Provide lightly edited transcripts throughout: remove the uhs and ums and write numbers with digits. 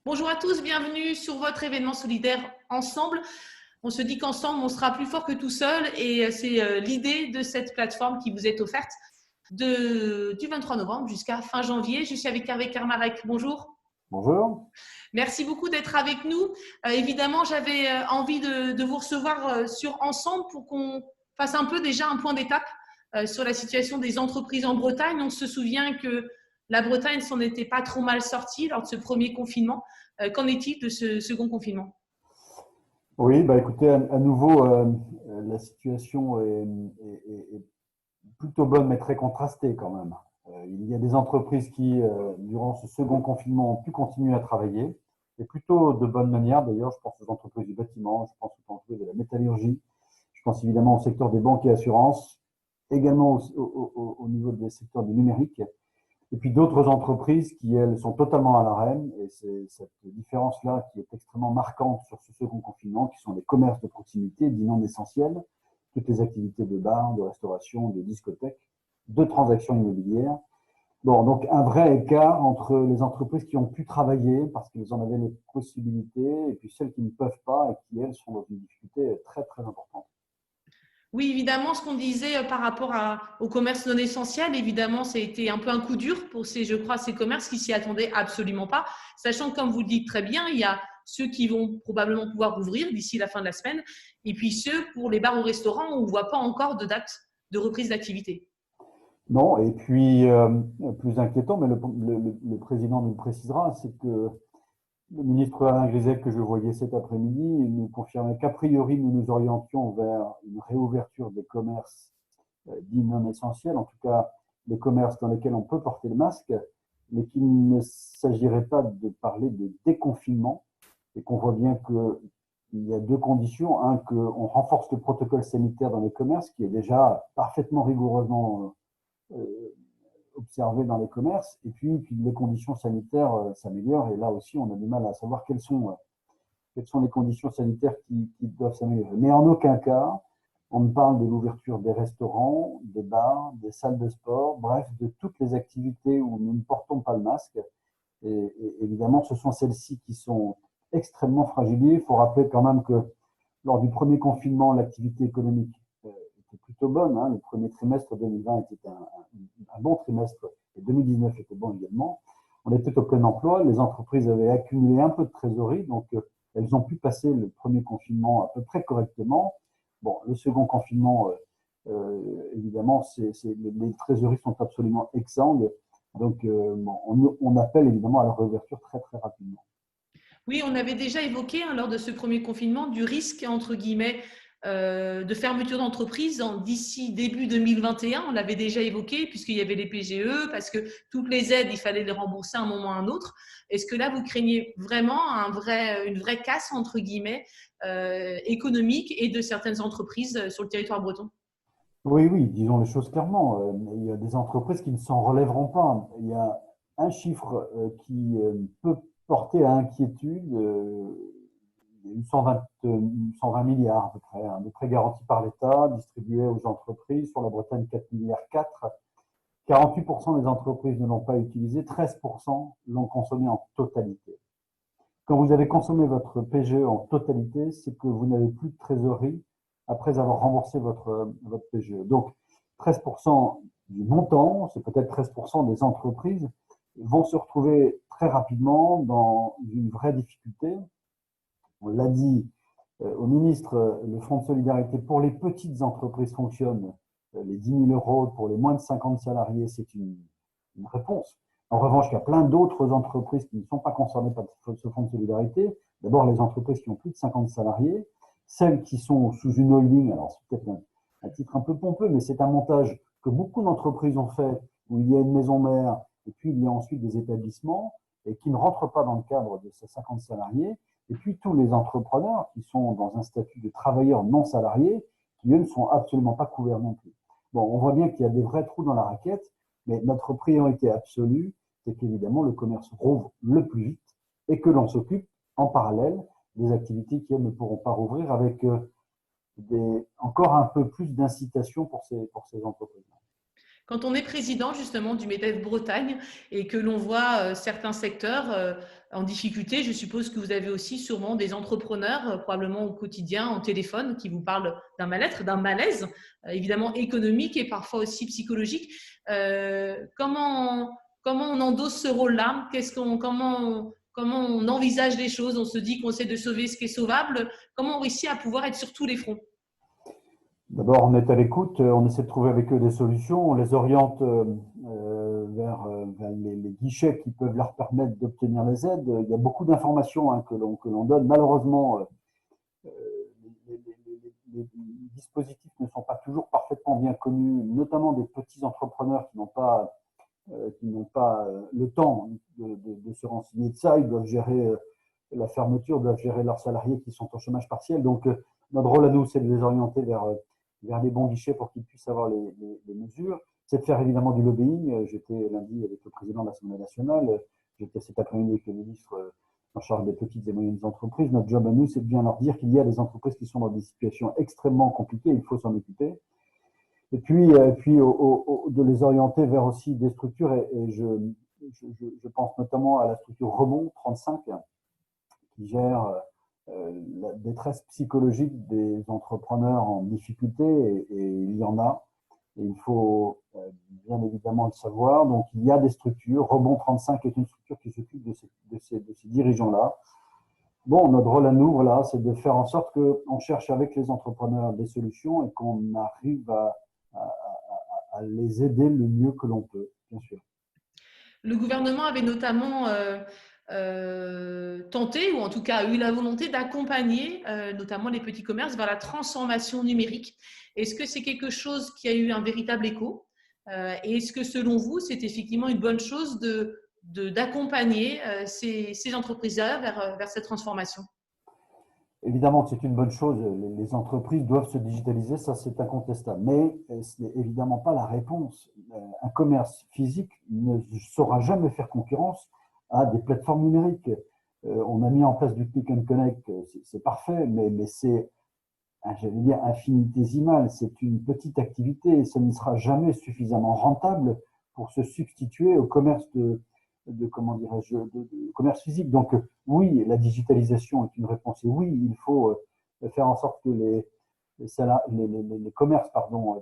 Bonjour à tous, bienvenue sur votre événement solidaire Ensemble. On se dit qu'ensemble, on sera plus fort que tout seul et c'est l'idée de cette plateforme qui vous est offerte du 23 novembre jusqu'à fin janvier. Je suis avec Hervé Kermarek. Bonjour. Bonjour. Merci beaucoup d'être avec nous. Évidemment, j'avais envie de vous recevoir sur Ensemble pour qu'on fasse un peu déjà un point d'étape sur la situation des entreprises en Bretagne. On se souvient que la Bretagne s'en était pas trop mal sortie lors de ce premier confinement. Qu'en est-il de ce second confinement? Oui, écoutez, à nouveau, la situation est plutôt bonne, mais très contrastée quand même. Il y a des entreprises qui, durant ce second confinement, ont pu continuer à travailler, et plutôt de bonne manière d'ailleurs. Je pense aux entreprises du bâtiment, je pense aux entreprises de la métallurgie, je pense évidemment au secteur des banques et assurances, également au niveau des secteurs du numérique. Et puis d'autres entreprises qui, elles, sont totalement à l'arrêt. Et c'est cette différence-là qui est extrêmement marquante sur ce second confinement, qui sont les commerces de proximité, dits non essentiels, toutes les activités de bar, de restauration, de discothèque, de transactions immobilières. Bon, donc un vrai écart entre les entreprises qui ont pu travailler parce qu'elles en avaient les possibilités et puis celles qui ne peuvent pas et qui, elles, sont dans une difficulté très, très importante. Oui, évidemment, ce qu'on disait par rapport au commerce non essentiel, évidemment, ça a été un peu un coup dur pour je crois, ces commerces qui s'y attendaient absolument pas, sachant que, comme vous le dites très bien, il y a ceux qui vont probablement pouvoir ouvrir d'ici la fin de la semaine, et puis ceux pour les bars ou restaurants où on ne voit pas encore de date de reprise d'activité. Non, et puis plus inquiétant, mais le président nous le précisera, c'est que le ministre Alain Griset, que je voyais cet après-midi, nous confirmait qu'a priori, nous nous orientions vers une réouverture des commerces dits non essentiels, en tout cas des commerces dans lesquels on peut porter le masque, mais qu'il ne s'agirait pas de parler de déconfinement, et qu'on voit bien qu'il y a deux conditions. Un, qu'on renforce le protocole sanitaire dans les commerces, qui est déjà parfaitement rigoureusement observé dans les commerces, et puis que les conditions sanitaires s'améliorent. Et là aussi, on a du mal à savoir quelles sont les conditions sanitaires qui doivent s'améliorer. Mais en aucun cas, on ne parle de l'ouverture des restaurants, des bars, des salles de sport, bref, de toutes les activités où nous ne portons pas le masque. Et évidemment, ce sont celles-ci qui sont extrêmement fragilisées. Il faut rappeler quand même que lors du premier confinement, l'activité économique était plutôt bonne. Hein. Le premier trimestre 2020 était un bon trimestre et 2019 était bon également. On était au plein emploi, les entreprises avaient accumulé un peu de trésorerie, donc elles ont pu passer le premier confinement à peu près correctement. Bon, le second confinement, évidemment, les trésoreries sont absolument exsangues, donc on appelle évidemment à la réouverture très très rapidement. Oui, on avait déjà évoqué lors de ce premier confinement du risque, entre guillemets, de fermeture d'entreprise d'ici début 2021. On l'avait déjà évoqué puisqu'il y avait les PGE, parce que toutes les aides, il fallait les rembourser à un moment ou à un autre. Est-ce que là, vous craignez vraiment une vraie casse, entre guillemets, économique et de certaines entreprises sur le territoire breton? Oui, oui, disons les choses clairement. Il y a des entreprises qui ne s'en relèveront pas. Il y a un chiffre qui peut porter à inquiétude. Il y a eu 120 milliards à peu près, hein, de prêts garantis par l'État, distribués aux entreprises. Sur la Bretagne, 4 milliards 4. 48% des entreprises ne l'ont pas utilisé, 13% l'ont consommé en totalité. Quand vous avez consommé votre PGE en totalité, c'est que vous n'avez plus de trésorerie après avoir remboursé votre PGE. Donc, 13% du montant, c'est peut-être 13% des entreprises, vont se retrouver très rapidement dans une vraie difficulté. On l'a dit au ministre, le Fonds de solidarité pour les petites entreprises fonctionne. Les 10 000 euros pour les moins de 50 salariés, c'est une réponse. En revanche, il y a plein d'autres entreprises qui ne sont pas concernées par ce fonds de solidarité. D'abord, les entreprises qui ont plus de 50 salariés, celles qui sont sous une holding. Alors, c'est peut-être un titre un peu pompeux, mais c'est un montage que beaucoup d'entreprises ont fait, où il y a une maison mère, et puis il y a ensuite des établissements, et qui ne rentrent pas dans le cadre de ces 50 salariés. Et puis tous les entrepreneurs qui sont dans un statut de travailleurs non salariés, qui eux ne sont absolument pas couverts non plus. Bon, on voit bien qu'il y a des vrais trous dans la raquette, mais notre priorité absolue, c'est qu'évidemment le commerce rouvre le plus vite et que l'on s'occupe en parallèle des activités qui, elles, ne pourront pas rouvrir avec encore un peu plus d'incitation pour ces entreprises. Quand on est président justement du MEDEF Bretagne et que l'on voit certains secteurs en difficulté, je suppose que vous avez aussi sûrement des entrepreneurs, probablement au quotidien, en téléphone, qui vous parlent d'un mal-être, d'un malaise, évidemment économique et parfois aussi psychologique. Comment on endosse ce rôle-là? Comment on envisage les choses? On se dit qu'on essaie de sauver ce qui est sauvable. Comment on réussit à pouvoir être sur tous les fronts? D'abord, on est à l'écoute, on essaie de trouver avec eux des solutions, on les oriente vers les guichets qui peuvent leur permettre d'obtenir les aides. Il y a beaucoup d'informations que l'on donne. Malheureusement, les dispositifs ne sont pas toujours parfaitement bien connus, notamment des petits entrepreneurs qui n'ont pas le temps de se renseigner de ça. Ils doivent gérer la fermeture, doivent gérer leurs salariés qui sont au chômage partiel. Donc, notre rôle à nous, c'est de les orienter vers les bons guichets pour qu'ils puissent avoir les mesures. C'est de faire évidemment du lobbying. J'étais lundi avec le président de l'Assemblée nationale. J'étais cet après-midi avec le ministre en charge des petites et moyennes entreprises. Notre job à nous, c'est de bien leur dire qu'il y a des entreprises qui sont dans des situations extrêmement compliquées. Il faut s'en occuper. Et puis de les orienter vers aussi des structures. Et je pense notamment à la structure Rebond 35 qui gère la détresse psychologique des entrepreneurs en difficulté, et il y en a, et il faut bien évidemment le savoir. Donc il y a des structures, Rebond 35 est une structure qui s'occupe de ces dirigeants-là. Bon, notre rôle à nous, voilà, c'est de faire en sorte qu'on cherche avec les entrepreneurs des solutions et qu'on arrive à les aider le mieux que l'on peut, bien sûr. Le gouvernement avait notamment tenté, ou en tout cas a eu la volonté d'accompagner notamment les petits commerces vers la transformation numérique. Est-ce que c'est quelque chose qui a eu un véritable écho et est-ce que selon vous, c'est effectivement une bonne chose d'accompagner ces entreprises-là vers cette transformation? Évidemment que c'est une bonne chose, les entreprises doivent se digitaliser, ça c'est incontestable, mais ce n'est évidemment pas la réponse. Un commerce physique ne saura jamais faire concurrence à des plateformes numériques. On a mis en place du click and connect, c'est parfait, mais c'est, j'allais dire, infinitésimal, c'est une petite activité et ça ne sera jamais suffisamment rentable pour se substituer au commerce comment dirais-je, de commerce physique. Donc oui, la digitalisation est une réponse et oui, il faut faire en sorte que les commerces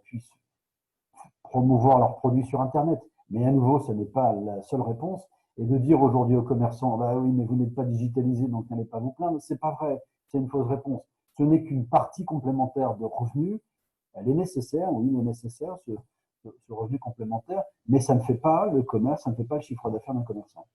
puissent promouvoir leurs produits sur Internet. Mais à nouveau, ce n'est pas la seule réponse. Et de dire aujourd'hui aux commerçants, bah oui, mais vous n'êtes pas digitalisé, donc n'allez pas vous plaindre, c'est pas vrai. C'est une fausse réponse. Ce n'est qu'une partie complémentaire de revenus. Elle est nécessaire, oui, il est nécessaire, ce revenu complémentaire, mais ça ne fait pas le commerce, ça ne fait pas le chiffre d'affaires d'un commerçant.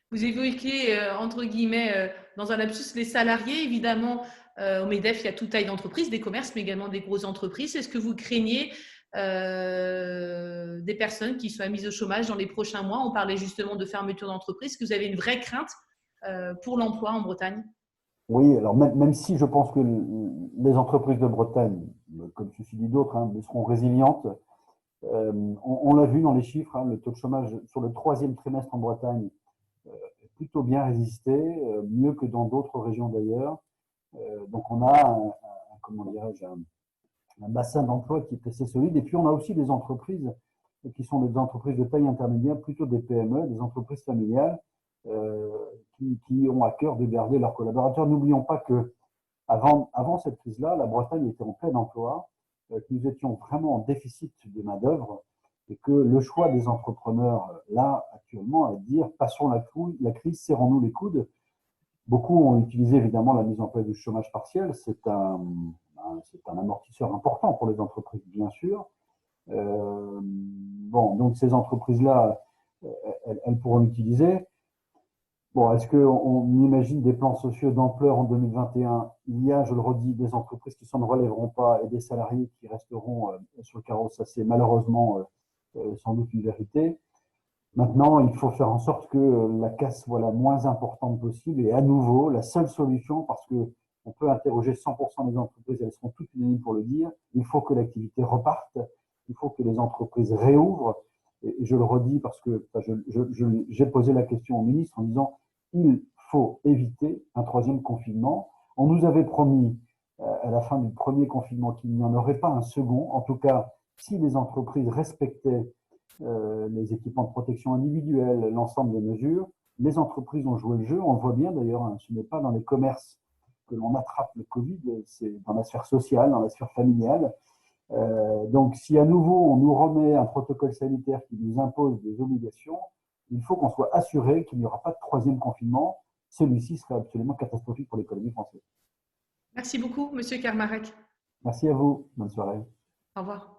Vous évoquez, entre guillemets, dans un lapsus, les salariés. Évidemment, au MEDEF, il y a toute taille d'entreprise, des commerces, mais également des grosses entreprises. Est-ce que vous craignez des personnes qui soient mises au chômage dans les prochains mois? On parlait justement de fermeture d'entreprise. Est-ce que vous avez une vraie crainte pour l'emploi en Bretagne? Oui, alors même si je pense que les entreprises de Bretagne, comme ceci dit d'autres, seront résilientes, on l'a vu dans les chiffres, le taux de chômage sur le troisième trimestre en Bretagne a plutôt bien résisté, mieux que dans d'autres régions d'ailleurs. Donc on a comment dirais-je, un bassin d'emploi qui est assez solide. Et puis on a aussi des entreprises qui sont des entreprises de taille intermédiaire, plutôt des PME, des entreprises familiales, qui ont à cœur de garder leurs collaborateurs. N'oublions pas que avant cette crise-là, la Bretagne était en plein emploi, que nous étions vraiment en déficit de main-d'œuvre et que le choix des entrepreneurs, là, actuellement, est de dire passons la crise, serrons-nous les coudes. Beaucoup ont utilisé évidemment la mise en place du chômage partiel. C'est un amortisseur important pour les entreprises, bien sûr. Bon, donc ces entreprises-là, elles pourront l'utiliser. Bon, est-ce qu'on imagine des plans sociaux d'ampleur en 2021? Il y a, je le redis, des entreprises qui s'en relèveront pas et des salariés qui resteront sur le carreau. Ça, c'est malheureusement sans doute une vérité. Maintenant, il faut faire en sorte que la casse soit la moins importante possible. Et à nouveau, la seule solution, parce que on peut interroger 100% des entreprises, elles seront toutes unanimes pour le dire, il faut que l'activité reparte, il faut que les entreprises réouvrent. Et je le redis parce que j'ai posé la question au ministre en disant il faut éviter un troisième confinement. On nous avait promis à la fin du premier confinement qu'il n'y en aurait pas un second. En tout cas, Si les entreprises respectaient les équipements de protection individuelle, l'ensemble des mesures, les entreprises ont joué le jeu. On le voit bien d'ailleurs, hein, ce n'est pas dans les commerces que l'on attrape le Covid, c'est dans la sphère sociale, dans la sphère familiale. Donc, si à nouveau on nous remet un protocole sanitaire qui nous impose des obligations, il faut qu'on soit assuré qu'il n'y aura pas de troisième confinement. Celui-ci serait absolument catastrophique pour l'économie française. Merci beaucoup, Monsieur Kermarek. Merci à vous. Bonne soirée. Au revoir.